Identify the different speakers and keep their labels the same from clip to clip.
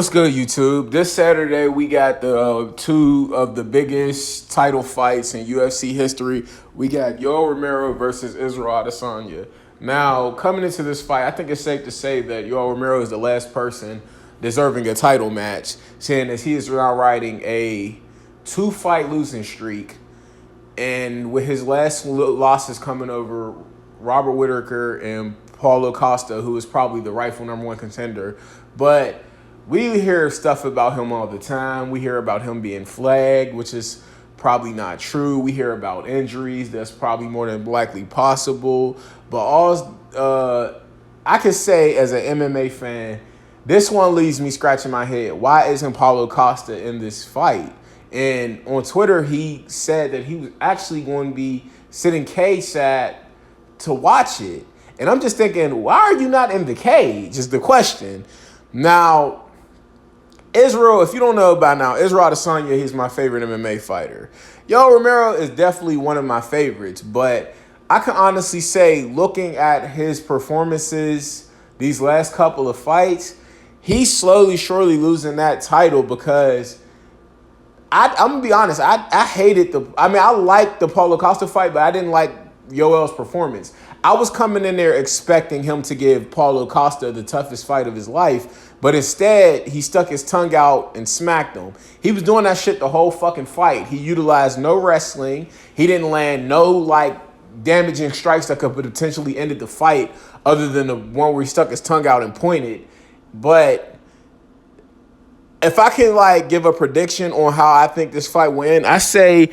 Speaker 1: What's good, YouTube? This Saturday, we got the two of the biggest title fights in UFC history. We got Yoel Romero versus Israel Adesanya. Now, coming into this fight, I think it's safe to say that Yoel Romero is the last person deserving a title match, saying as he is now riding a two-fight losing streak, and with his last losses coming over Robert Whittaker and Paulo Costa, who is probably the rightful number one contender. But we hear stuff about him all the time. We hear about him being flagged, which is probably not true. We hear about injuries. That's probably more than likely possible. But I could say as an MMA fan, this one leaves me scratching my head. Why isn't Paulo Costa in this fight? And on Twitter, he said that he was actually going to be sitting cage-side to watch it. And I'm just thinking, why are you not in the cage is the question. Now, Israel, if you don't know by now, Israel Adesanya, he's my favorite MMA fighter. Yoel Romero is definitely one of my favorites, but I can honestly say, looking at his performances these last couple of fights, he's slowly, surely losing that title because I'm going to be honest, I hated I liked the Paulo Costa fight, but I didn't like Yoel's performance. I was coming in there expecting him to give Paulo Costa the toughest fight of his life, but instead, he stuck his tongue out and smacked him. He was doing that shit the whole fucking fight. He utilized no wrestling. He didn't land no, damaging strikes that could potentially ended the fight other than the one where he stuck his tongue out and pointed. But if I can, give a prediction on how I think this fight will end, I say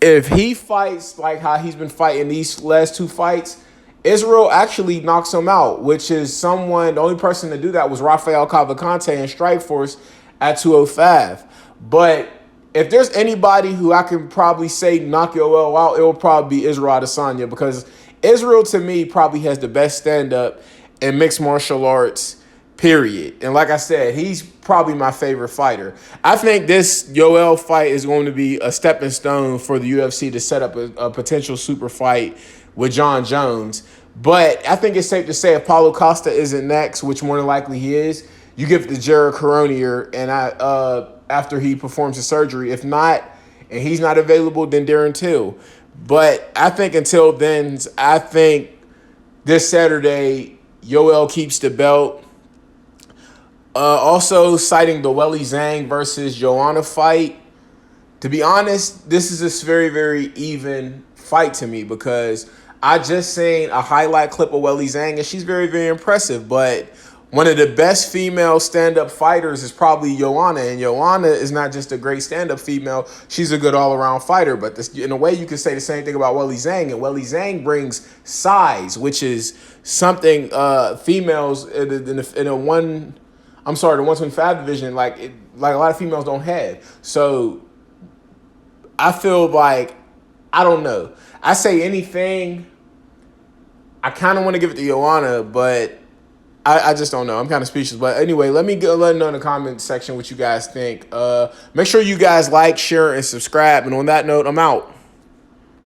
Speaker 1: if he fights like how he's been fighting these last two fights, Israel actually knocks him out, which is the only person to do that was Rafael Cavalcante in Strikeforce at 205. But if there's anybody who I can probably say knock Yoel out, it will probably be Israel Adesanya because Israel, to me, probably has the best stand-up in mixed martial arts, period. And like I said, he's probably my favorite fighter. I think this Yoel fight is going to be a stepping stone for the UFC to set up a potential super fight with John Jones. But I think it's safe to say if Paulo Costa isn't next, which more than likely he is, you give it to Jared Cannonier and after he performs his surgery. If not, and he's not available, then Darren Till. But I think until then, I think this Saturday, Yoel keeps the belt. Also citing the Weili Zhang versus Joanna fight. To be honest, this is a very, very even fight to me because I just seen a highlight clip of Weili Zhang and she's very, very impressive. But one of the best female stand-up fighters is probably Joanna. And Joanna is not just a great stand-up female. She's a good all-around fighter. But in a way, you could say the same thing about Weili Zhang. And Weili Zhang brings size, which is something females the 125 division, a lot of females don't have. So I feel like, I don't know. I say anything. I kind of want to give it to Joanna, but I just don't know. I'm kind of speechless. But anyway, let me let know in the comment section what you guys think. Make sure you guys like, share, and subscribe. And on that note, I'm out.